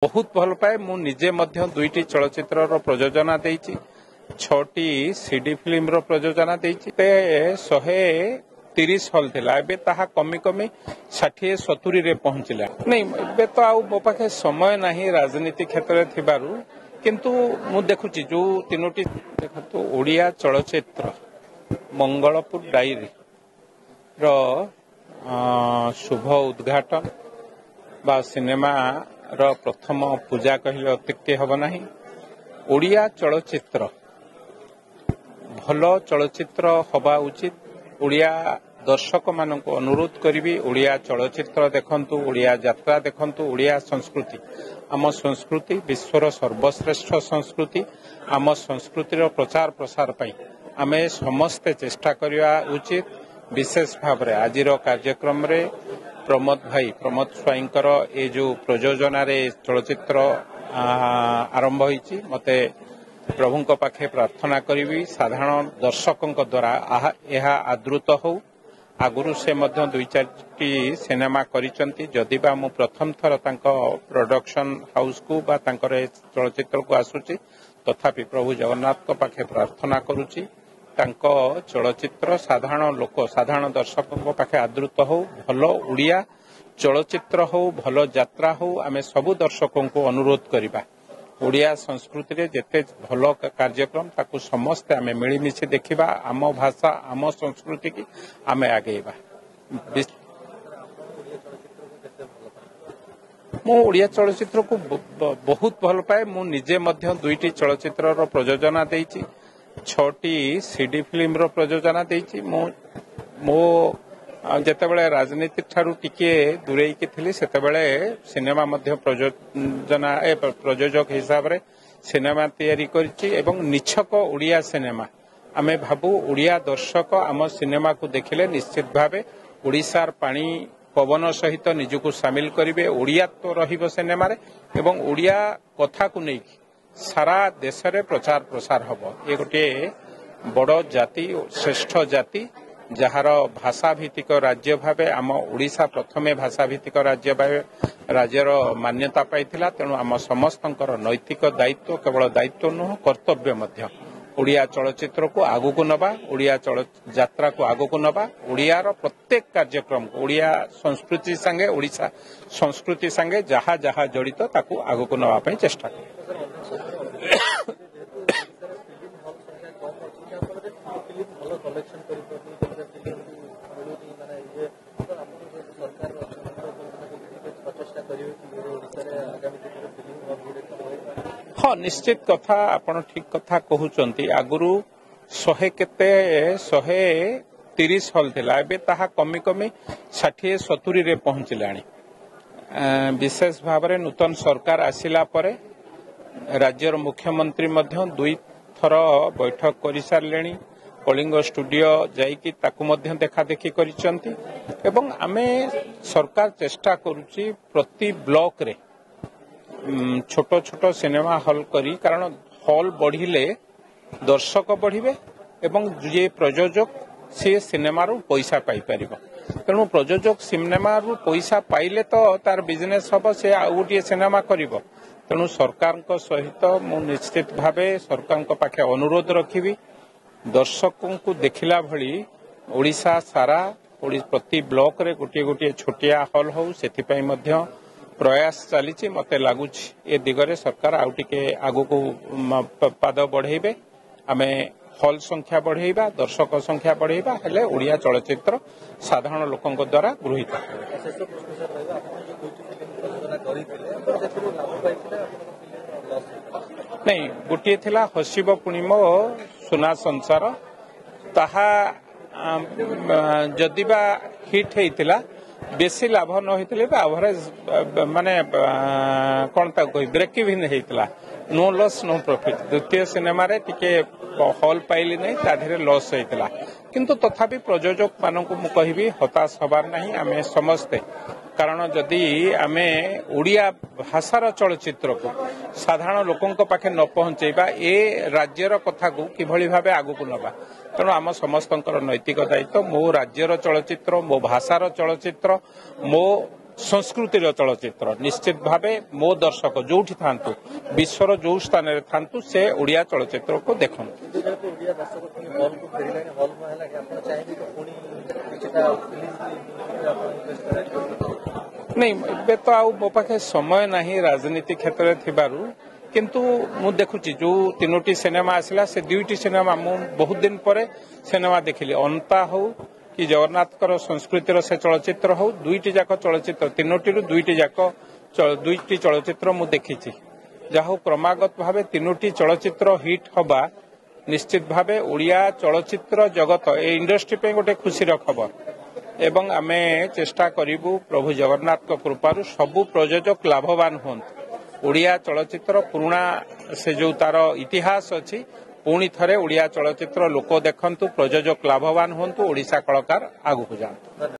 बहुत भल पाए मु निजे मध्य दुईटी चलचित्र प्रयोजना देइछि 6टी सीडी फिल्म रो प्रयोजना देइछि ते 130 हल थिला एबे ताहा कमी कमी 60-70 रे पहुंचिला नहीं एबे तो आ मो पाखे समय नाही राजनीति क्षेत्र रे थिबारु किंतु मु देखुछि जो तीनोटी देखतो ओडिया चलचित्र मंगलपुर डायरी रो शुभ उद्घाटन बा सिनेमा रो प्रथम पूजा कहले अत्युक्ति हब नाही। ओडिया चलचित्र भल चलचित्र हवा उचित। ओडिया दर्शक मानक अनुरोध करी ओडिया चलचित्र देखंतु, ओडिया यात्रा देखंतु, ओडिया संस्कृति आम संस्कृति विश्वर सर्वश्रेष्ठ संस्कृति। आम संस्कृतिर प्रचार प्रसार पई आमे समस्ते चेष्टा करिया उचित। विशेष भाव रे आजिर कार्यक्रम रे प्रमोद स्वाईंकर ए जो प्रयोजना रे चलचित्र आरंभ होईची मते प्रभुंक पाखे प्रार्थना करी साधारण दर्शकों द्वारा यह आदृत हो। आगुरु से मध्य 2-4टी सिनेमा करिसंती जदिबा मु प्रथम थर तांको प्रोडक्शन हाउस को बा तांकर चलचित्र को आसुची तथापि प्रभु जगन्नाथ को पाखे प्रार्थना करूची तांको चलचित्र साधारण लोक साधारण दर्शकों पाखे आदृत हो। भल ओडिया चलचित्र हो, भल यात्रा हो, आमे सबु दर्शकों को अनुरोध करिबा ओडिया संस्कृति रे जेते भल कार्यक्रम ताकू समस्ते आमे मिलीमिशी देखिबा। आम भाषा आम संस्कृति की आमे आगेबा। मु ओडिया चलचित्र को बहुत भल पाए मु निजे मध्य दुईटी चलचित्र रो प्रयोजना देइछि 6टी सीडी फिल्म रो प्रयोजना देइछि। मो जेतेबेले राजनीति ठारू टिके दूरेई के थिली सेतेबेले सिनेमा मध्य प्रयोजना प्रयोजक हिसाब रे सिनेमा तैयारी करछि एवं निछक ओडिया सिनेमा आमे भाबु ओडिया दर्शक आम सिनेमा को देखिले निश्चित भावे ओडिसार पानी पवन सहित निजको शामिल करिवे। ओडिया तो रहिबो सिनेमा रे एवं ओडिया कथा को नै सारा देश रे प्रचार प्रसार हबो। ए गोटे बड़ जाति श्रेष्ठ जाति जहार भाषा भित्तिक राज्य भावे आम ओडिशा प्रथमे भाषा भित्तिक राज्य भावे राज्यर मान्यता पाइथिला। तेणु आम समस्तंकर नैतिक दायित्व केवल दायित्व नुह कर्तव्य मध्य ओडिया चलचित्र को आगु को नबा, ओडिया यात्रा को आगु को नबा। ओडियार प्रत्येक कार्यक्रम ओडिया संस्कृति संगे ओडिशा संस्कृति संगे जहा जहा जड़ित ताकू आगु को नबा पई चेष्टा हाँ निश्चित कथा आपण ठीक कथा कहउचंती। आगुरु 130 हल थिला एबे ताहा कमी कमी 60-70 रे पहुंचिलाणी। विशेष भाव रे नूतन सरकार आसिला परे राज्यर मुख्यमंत्री मध्य 2 थर बैठक करि सारलेणी। कलिंग स्टूडियो जाइकी ताकू मध्य देखा देखी करिसंती एवं आमे सरकार चेष्टा करूची प्रति ब्लॉक रे छोट छोट सिनेमा हॉल करी कारण हॉल बढ़िले दर्शक बढ़िबे एवं जे प्रयोजक से सिनेमा रू पैसा पाई परिबो। तेणु प्रयोजक सिनेमा रू पैसा पाइले तो तार बिजनेस हबो से आ गोटे सिनेमा करिवो। तेणु सरकार को सहित मु निश्चित भावे सरकार को पाखे अनुरोध रखिबी दर्शकों को देखिला भली ओडिशा सारा प्रति ब्लॉक रे गोटे गोटे छोटिया हॉल हो सेति पई मध्य प्रयास चली मते लगुच ए दिगरे सरकार आउ टिके आगु को पाद बढ़ेबे। आमे हॉल संख्या बढ़ेबा, दर्शक संख्या बढ़ेबा हेले ओडिया चलचित्र साधारण लोकन द्वारा गृहीत। नहीं गोटे थिला हसिब पुणिम सुना संसार ताहा जदिबा हिट हेतिला बेसी लाभ न होइतले एवरेज माने कोन ता कोइ ब्रेक इवन हेतिला नो लॉस नो प्रॉफिट। द्वितीय सिनेमा रे टिके हॉल पाइली नै ताधरे लॉस हेतिला किंतु तथापि प्रयोजक मानकु मु कहिबी हताश हबार नाही। आमे समस्ते कारण जदि आमे ओडिया भाषार चलचित्र को साधारण लोकंक पाखे न पहुंचेबा ए राज्यर कथा को किभଳି भाबे आगु को नबा। तेणु आम समस्तंकर नैतिक दायित्व मो राज्यर चलचित्र मो भाषार चलचित्र मो संस्कृतिर चलचित्र निश्चित भावे मो दर्शक जो थांतु विश्वर जो स्थान में थांतु से ओडिया चलचित्र को देखु नहीं ए तो आ मो पाखे समय नहीं राजनीति क्षेत्र में थिबारु किंतु मु देखुची जो तीनोटी सिनेमा आसला से दुईटी सिनेमा मु बहुत दिन पर सिनेमा देखिली अंता हो कि जगन्नाथ संस्कृतिर से चलचित्र हो दुईटी जाक चलचित्र तीनोटी दुईटी जाक दुईटी चलचित्र मु देखिची जहा क्रमागत भावे तीनोटी चलचित्र हिट हवा निश्चित भावे ओडिया चलचित्र जगत ए इंडस्ट्री पे गोटे खुशी खबर एवं आमे चेष्टा करिबु प्रभु जगन्नाथ कृपारु सबु प्रयोजक लाभवान होंत ओडिया चलचित्र पुराना से जो तार इतिहास अछि पुणी थरे ओडिया चलचित्र लोक देखंतु प्रयोजक लाभवान होंतु ओडिशा कलाकार आगु जांतु।